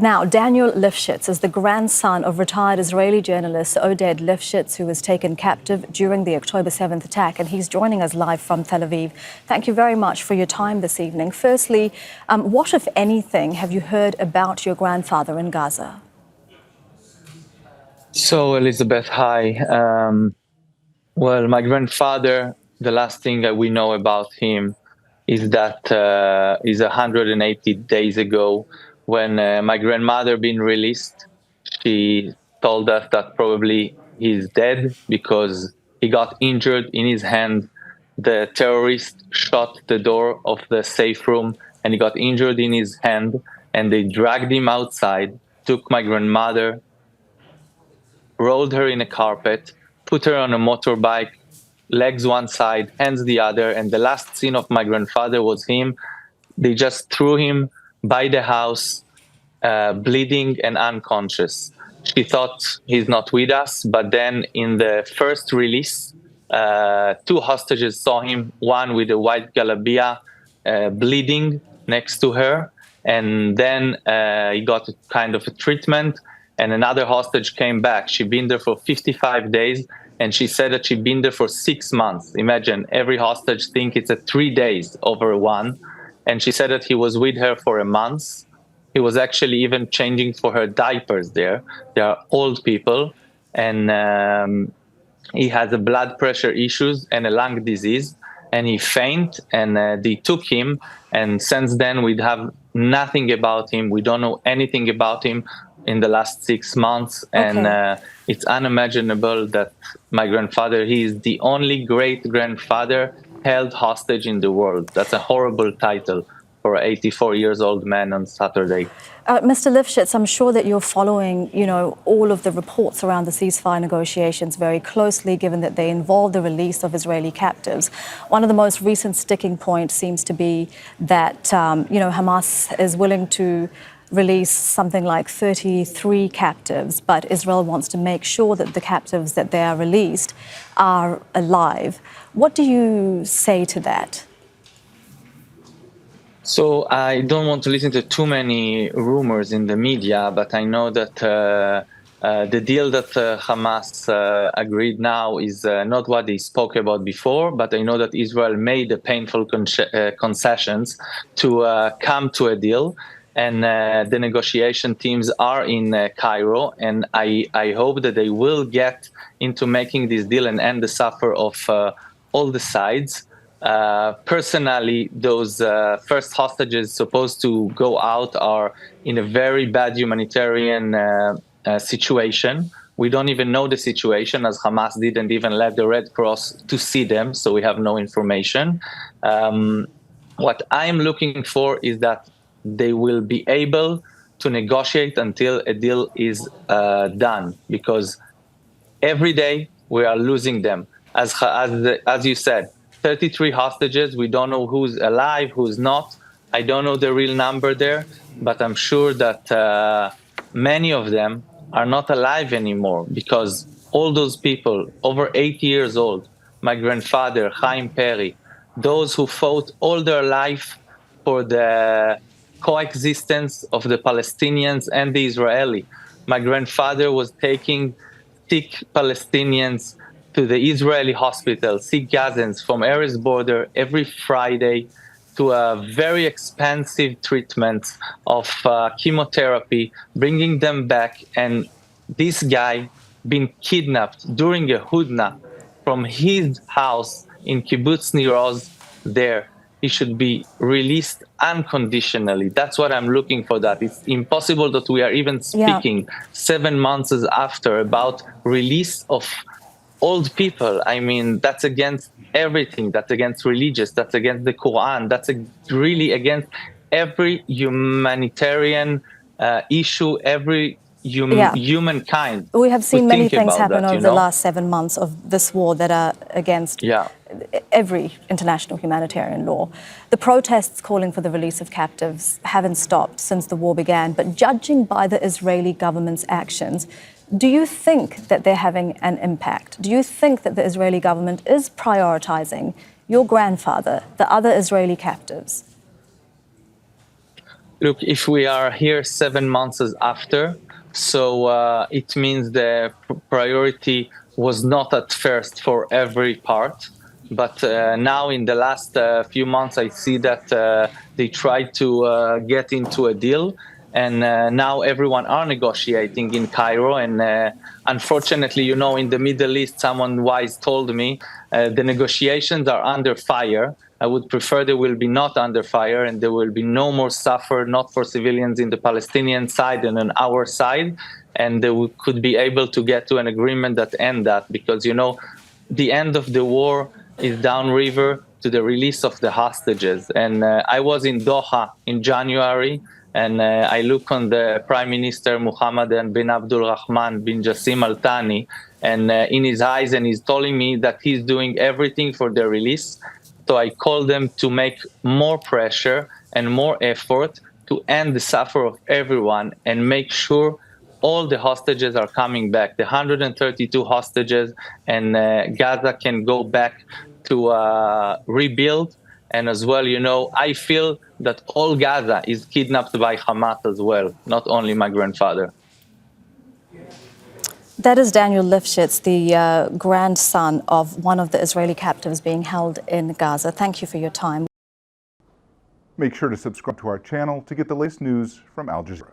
Now, Daniel Lifshitz is the grandson of retired Israeli journalist Oded Lifshitz, who was taken captive during the October 7th attack, and he's joining us live from Tel Aviv. Thank you very much for your time this evening. Firstly, what, if anything, have you heard about your grandfather in Gaza? So, Elizabeth, hi. Well, my grandfather, the last thing that we know about him is that is 180 days ago when my grandmother been released. She told us that probably he's dead because he got injured in his hand. The terrorist shot the door of the safe room and he got injured in his hand, and they dragged him outside, took my grandmother, rolled her in a carpet, put her on a motorbike, legs one side, hands the other, and the last scene of my grandfather was him. They just threw him by the house, bleeding and unconscious. She thought he's not with us, but then in the first release, two hostages saw him, one with a white galabia, bleeding next to her, and then he got kind of a treatment, and another hostage came back. She'd been there for 55 days, and she said that she'd been there for 6 months. Imagine, every hostage think it's 3 days over one. And she said that he was with her for a month. He was actually even changing for her diapers there. They are old people, and he has a blood pressure issues and a lung disease, and he faint, and they took him. And since then, we have nothing about him. We don't know anything about him in the last 6 months. Okay. And it's unimaginable that my grandfather, he is the only great-grandfather held hostage in the world. That's a horrible title for an 84-years-old man on Saturday. Mr. Lifshitz, I'm sure that you're following, all of the reports around the ceasefire negotiations very closely, given that they involve the release of Israeli captives. One of the most recent sticking points seems to be that, Hamas is willing to release something like 33 captives, but Israel wants to make sure that the captives that they are released are alive. What do you say to that? So I don't want to listen to too many rumors in the media, but I know that the deal that Hamas agreed now is not what they spoke about before, but I know that Israel made the painful concessions to come to a deal. And the negotiation teams are in Cairo, and I hope that they will get into making this deal and end the suffer of all the sides. Personally, those first hostages supposed to go out are in a very bad humanitarian situation. We don't even know the situation, as Hamas didn't even let the Red Cross to see them, so we have no information. What I'm looking for is that they will be able to negotiate until a deal is done, because every day we are losing them. As you said, 33 hostages. We don't know who's alive, who's not. I don't know the real number there, but I'm sure that many of them are not alive anymore, because all those people, over 80 years old, my grandfather, Chaim Perry, those who fought all their life for the coexistence of the Palestinians and the Israeli. My grandfather was taking sick Palestinians to the Israeli hospital, sick Gazans from Erez border every Friday, to a very expensive treatment of chemotherapy, bringing them back. And this guy been kidnapped during a hudna from his house in Kibbutz Nir Oz there. He should be released unconditionally. That's what I'm looking for. That it's impossible that we are even speaking 7 months after about release of old people. I mean, that's against everything. That's against religious. That's against the Quran. That's really against every humanitarian issue, every humankind. We have seen many things happen over the last 7 months of this war that are against every international humanitarian law. The protests calling for the release of captives haven't stopped since the war began, but judging by the Israeli government's actions, do you think that they're having an impact? Do you think that the Israeli government is prioritizing your grandfather, the other Israeli captives? Look, if we are here 7 months after, so it means the priority was not at first for every part. But now in the last few months, I see that they tried to get into a deal. And now everyone are negotiating in Cairo. And unfortunately, you know, in the Middle East, someone wise told me the negotiations are under fire. I would prefer they will be not under fire and there will be no more suffer, not for civilians in the Palestinian side and on our side. And we could be able to get to an agreement that end that, because, you know, the end of the war is downriver to the release of the hostages. And I was in Doha in January, and I look on the Prime Minister Mohammed bin Abdul Rahman bin Jassim Al Thani, and in his eyes, and he's telling me that he's doing everything for their release. So I call them to make more pressure and more effort to end the suffer of everyone and make sure all the hostages are coming back, the 132 hostages, and Gaza can go back to rebuild. And as well, you know, I feel that all Gaza is kidnapped by Hamas as well, not only my grandfather. That is Daniel Lifshitz, the grandson of one of the Israeli captives being held in Gaza. Thank you for your time. Make sure to subscribe to our channel to get the latest news from Al Jazeera.